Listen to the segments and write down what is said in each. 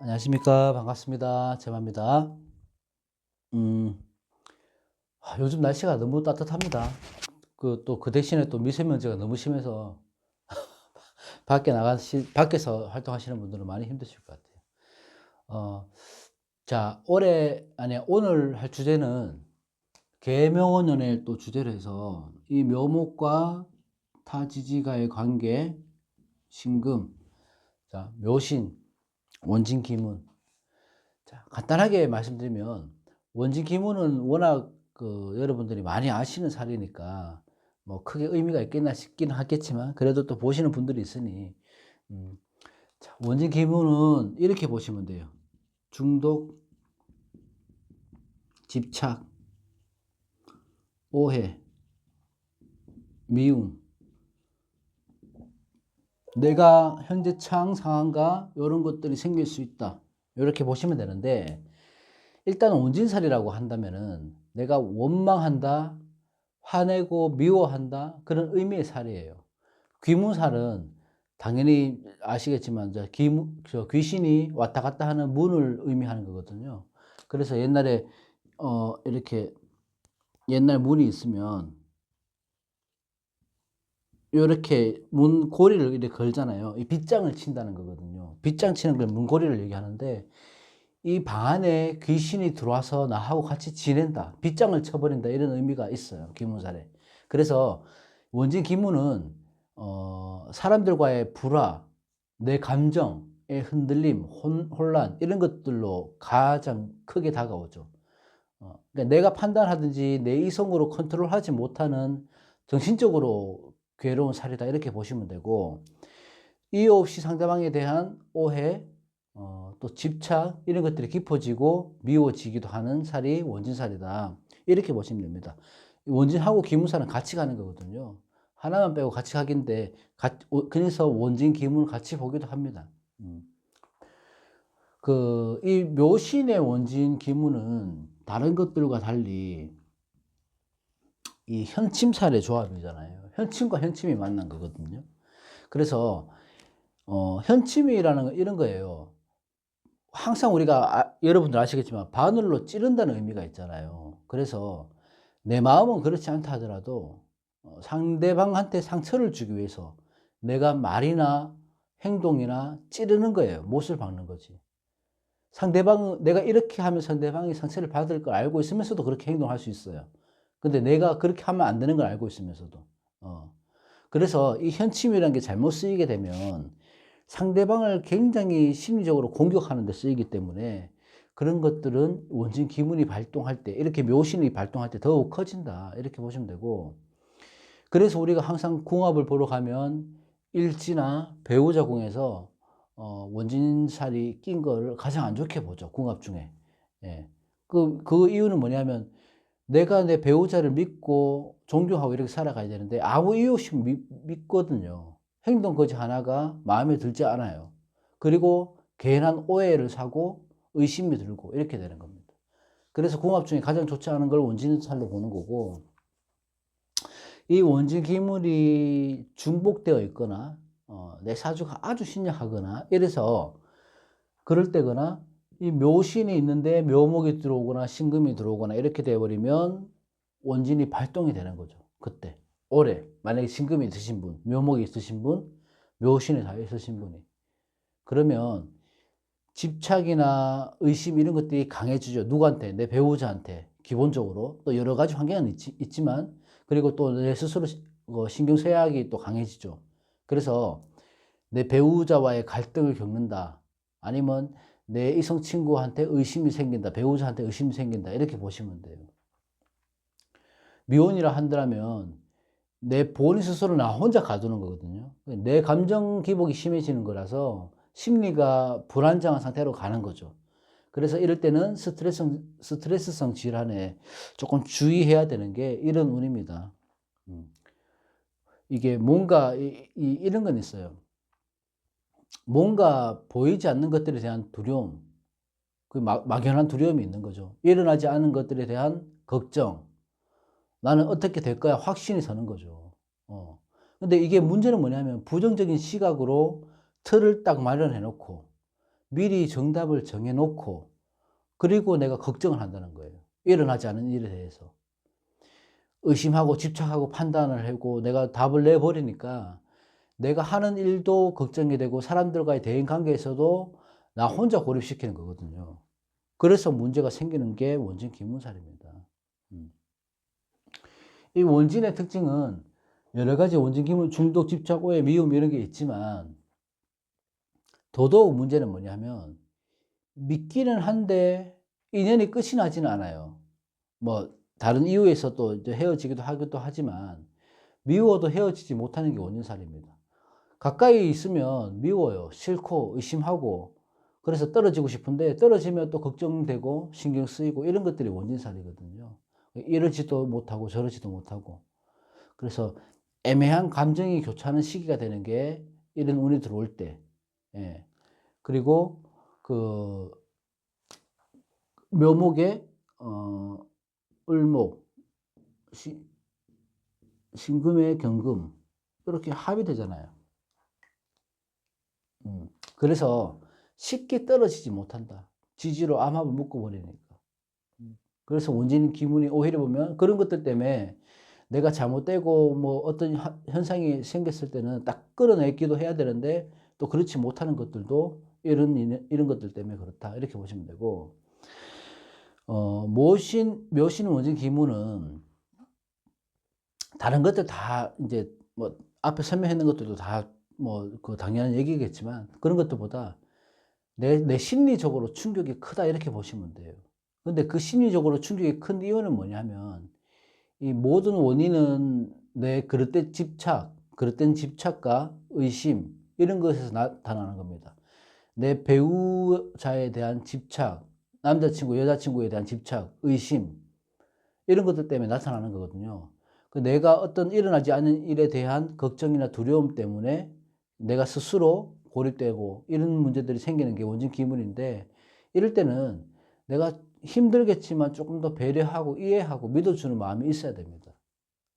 안녕하십니까. 반갑습니다. 제마입니다. 음, 요즘 날씨가 너무 따뜻합니다. 그 대신에 또 미세먼지가 너무 심해서 밖에서 활동하시는 분들은 많이 힘드실 것 같아요. 어, 자, 오늘 할 주제는 계명원연의 또 주제로 해서 이 묘목과 타지지가의 관계, 신금, 자, 묘신, 원진기문. 자, 간단하게 말씀드리면 원진 기문은 워낙 여러분들이 많이 아시는 사례니까 뭐 크게 의미가 있겠나 싶긴 하겠지만 그래도 또 보시는 분들이 있으니 음, 자, 원진 기문은 이렇게 보시면 돼요. 중독, 집착, 오해, 미움, 내가 현재 처한 상황과 이런 것들이 생길 수 있다. 이렇게 보시면 되는데 일단 원진살이라고 한다면은 내가 원망한다, 화내고 미워한다 그런 의미의 살이에요. 귀문살은 당연히 아시겠지만 귀신이 왔다 갔다 하는 문을 의미하는 거거든요. 그래서 옛날에 이렇게 옛날 문이 있으면 이렇게 문 고리를 이렇게 걸잖아요. 이 빗장을 친다는 거거든요. 빗장 치는 걸 문고리를 얘기하는데 이 방 안에 귀신이 들어와서 나하고 같이 지낸다. 빗장을 쳐버린다. 이런 의미가 있어요. 귀문살에. 그래서 원진 기문은 사람들과의 불화, 내 감정의 흔들림, 혼란 이런 것들로 가장 크게 다가오죠. 그러니까 내가 판단하든지 내 이성으로 컨트롤하지 못하는 정신적으로 괴로운 살이다 이렇게 보시면 되고 이유 없이 상대방에 대한 오해, 또 집착 이런 것들이 깊어지고 미워지기도 하는 살이 원진살이다 이렇게 보시면 됩니다. 원진하고 기문살은 같이 가는 거거든요. 하나만 빼고 같이 가긴데 그래서 원진 기문을 같이 보기도 합니다. 이 묘신의 원진 기문은 다른 것들과 달리 이 현침살의 조합이잖아요. 현침과 현침이 만난 거거든요. 그래서 현침이라는 건 이런 거예요. 항상 우리가 여러분들 아시겠지만 바늘로 찌른다는 의미가 있잖아요. 그래서 내 마음은 그렇지 않다 하더라도 상대방한테 상처를 주기 위해서 내가 말이나 행동이나 찌르는 거예요. 못을 박는 거지. 상대방은 내가 이렇게 하면 상대방이 상처를 받을 걸 알고 있으면서도 그렇게 행동할 수 있어요. 근데 내가 그렇게 하면 안 되는 걸 알고 있으면서도. 그래서 이 현침이라는 게 잘못 쓰이게 되면 상대방을 굉장히 심리적으로 공격하는 데 쓰이기 때문에 그런 것들은 원진 기문이 발동할 때, 이렇게 묘신이 발동할 때 더욱 커진다. 이렇게 보시면 되고. 그래서 우리가 항상 궁합을 보러 가면 일지나 배우자 궁에서 원진살이 낀 거를 가장 안 좋게 보죠. 궁합 중에. 예. 그 이유는 뭐냐면 내가 내 배우자를 믿고 존경하고 이렇게 살아가야 되는데 아무 이유 없이 믿거든요. 행동 거지 하나가 마음에 들지 않아요. 그리고 괜한 오해를 사고 의심이 들고 이렇게 되는 겁니다. 그래서 궁합 중에 가장 좋지 않은 걸 원진살로 보는 거고 이 원진 기물이 중복되어 있거나 내 사주가 아주 신약하거나 이래서 그럴 때거나 이 묘신이 있는데 묘목이 들어오거나 신금이 들어오거나 이렇게 되어버리면 원진이 발동이 되는 거죠. 그때 올해 만약에 신금이 있으신 분, 묘목이 있으신 분, 묘신이 다 있으신 분이 그러면 집착이나 의심 이런 것들이 강해지죠. 누구한테? 내 배우자한테 기본적으로 또 여러 가지 환경은 있지만 그리고 또 내 스스로 신경쇠약이 또 강해지죠. 그래서 내 배우자와의 갈등을 겪는다. 아니면 내 이성 친구한테 의심이 생긴다. 배우자한테 의심이 생긴다. 이렇게 보시면 돼요. 미혼이라 한다면 내 본인 스스로 나 혼자 가두는 거거든요. 내 감정 기복이 심해지는 거라서 심리가 불안정한 상태로 가는 거죠. 그래서 이럴 때는 스트레스성 질환에 조금 주의해야 되는 게 이런 운입니다. 이게 뭔가 이런 건 있어요. 뭔가 보이지 않는 것들에 대한 두려움, 막연한 두려움이 있는 거죠. 일어나지 않은 것들에 대한 걱정, 나는 어떻게 될 거야 확신이 서는 거죠. 근데 이게 문제는 뭐냐면 부정적인 시각으로 틀을 딱 마련해 놓고 미리 정답을 정해놓고 그리고 내가 걱정을 한다는 거예요. 일어나지 않은 일에 대해서. 의심하고 집착하고 판단을 하고 내가 답을 내버리니까 내가 하는 일도 걱정이 되고 사람들과의 대인 관계에서도 나 혼자 고립시키는 거거든요. 그래서 문제가 생기는 게 원진 기문살입니다. 이 원진의 특징은 여러 가지 원진 기문 중독, 집착, 오해, 미움 이런 게 있지만 더더욱 문제는 뭐냐면 믿기는 한데 인연이 끝이 나지는 않아요. 뭐 다른 이유에서 또 이제 헤어지기도 하기도 하지만 미워도 헤어지지 못하는 게 원진살입니다. 가까이 있으면 미워요. 싫고 의심하고 그래서 떨어지고 싶은데 떨어지면 또 걱정되고 신경 쓰이고 이런 것들이 원진살이거든요. 이러지도 못하고 저러지도 못하고 그래서 애매한 감정이 교차하는 시기가 되는 게 이런 운이 들어올 때. 예. 그리고 그 묘목에 을목, 신금의 경금 이렇게 합이 되잖아요. 그래서 쉽게 떨어지지 못한다. 지지로 암합을 묶어버리니까. 그래서 원진 기문이 오히려 보면 그런 것들 때문에 내가 잘못되고 뭐 어떤 현상이 생겼을 때는 딱 끌어내기도 해야 되는데 또 그렇지 못하는 것들도 이런 것들 때문에 그렇다. 이렇게 보시면 되고, 묘신 원진 기문은 다른 것들 다 이제 뭐 앞에 설명했는 것들도 다 뭐 그 당연한 얘기겠지만 그런 것들보다 내 심리적으로 충격이 크다 이렇게 보시면 돼요. 근데 그 심리적으로 충격이 큰 이유는 뭐냐면 이 모든 원인은 내 그릇된 집착과 의심 이런 것에서 나타나는 겁니다. 내 배우자에 대한 집착, 남자친구, 여자친구에 대한 집착, 의심 이런 것들 때문에 나타나는 거거든요. 내가 어떤 일어나지 않은 일에 대한 걱정이나 두려움 때문에 내가 스스로 고립되고 이런 문제들이 생기는 게 원진 기문인데 이럴 때는 내가 힘들겠지만 조금 더 배려하고 이해하고 믿어주는 마음이 있어야 됩니다.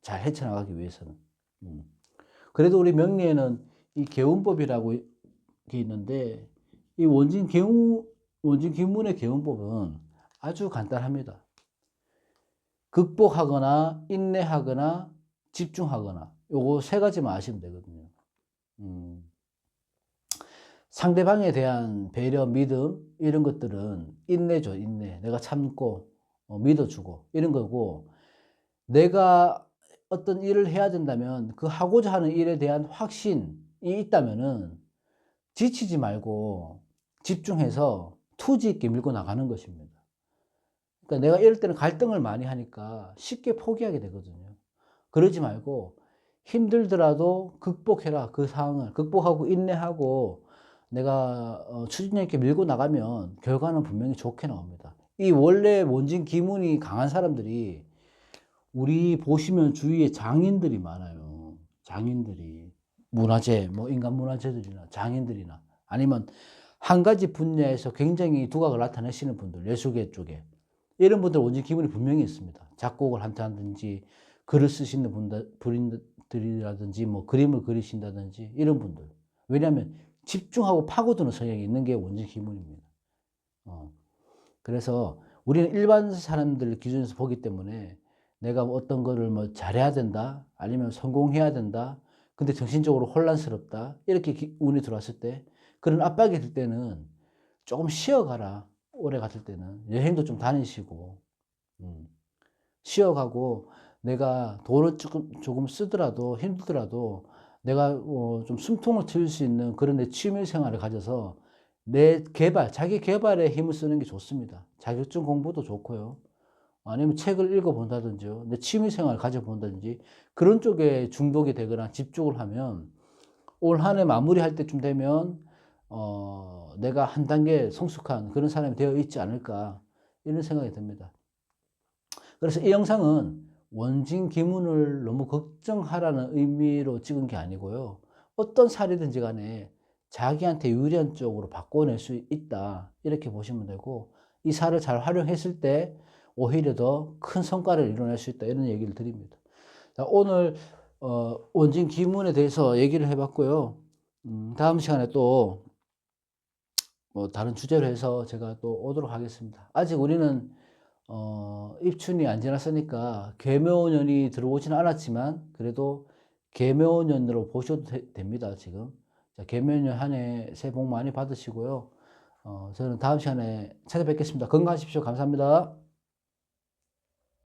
잘 헤쳐나가기 위해서는. 그래도 우리 명리에는 이 개운법이라고 게 있는데 이 원진 기문의 개운법은 아주 간단합니다. 극복하거나 인내하거나 집중하거나 요거 세 가지만 아시면 되거든요. 상대방에 대한 배려, 믿음 이런 것들은 인내죠. 인내. 내가 참고 믿어주고 이런 거고 내가 어떤 일을 해야 된다면 그 하고자 하는 일에 대한 확신이 있다면은 지치지 말고 집중해서 투지 있게 밀고 나가는 것입니다. 그러니까 내가 이럴 때는 갈등을 많이 하니까 쉽게 포기하게 되거든요. 그러지 말고 힘들더라도 극복해라. 그 상황을 극복하고 인내하고 내가 추진력 있게 밀고 나가면 결과는 분명히 좋게 나옵니다. 이 원래 원진 기문이 강한 사람들이 우리 보시면 주위에 장인들이 많아요. 장인들이 문화재, 뭐 인간 문화재들이나 장인들이나 아니면 한 가지 분야에서 굉장히 두각을 나타내시는 분들, 예술계 쪽에 이런 분들 원진 기문이 분명히 있습니다. 작곡을 한다든지 글을 쓰시는 분들이라든지 뭐 그림을 그리신다든지 이런 분들. 왜냐하면 집중하고 파고드는 성향이 있는 게 원진 기문입니다. 그래서 우리는 일반 사람들 기준에서 보기 때문에 내가 어떤 거를 뭐 잘해야 된다 아니면 성공해야 된다 근데 정신적으로 혼란스럽다 이렇게 운이 들어왔을 때 그런 압박이 들 때는 조금 쉬어가라. 오래 갔을 때는 여행도 좀 다니시고 쉬어가고 내가 돈을 조금 쓰더라도 힘들더라도 내가 좀 숨통을 트일 수 있는 그런 내 취미 생활을 가져서 내 개발, 자기 개발에 힘을 쓰는 게 좋습니다. 자격증 공부도 좋고요. 아니면 책을 읽어본다든지요. 내 취미 생활을 가져본다든지 그런 쪽에 중독이 되거나 집중을 하면 올 한 해 마무리할 때쯤 되면 내가 한 단계 성숙한 그런 사람이 되어 있지 않을까 이런 생각이 듭니다. 그래서 이 영상은 원진 기문을 너무 걱정하라는 의미로 찍은 게 아니고요. 어떤 살이든지 간에 자기한테 유리한 쪽으로 바꿔낼 수 있다. 이렇게 보시면 되고 이 살을 잘 활용했을 때 오히려 더 큰 성과를 이뤄낼 수 있다. 이런 얘기를 드립니다. 자, 오늘 원진 기문에 대해서 얘기를 해봤고요. 다음 시간에 또 뭐 다른 주제로 해서 제가 또 오도록 하겠습니다. 아직 우리는 입춘이 안 지났으니까 계묘년이 들어오지는 않았지만 그래도 계묘년으로 보셔도 됩니다. 지금. 자, 계묘년 한 해 새해 복 많이 받으시고요. 저는 다음 시간에 찾아뵙겠습니다. 건강하십시오. 감사합니다.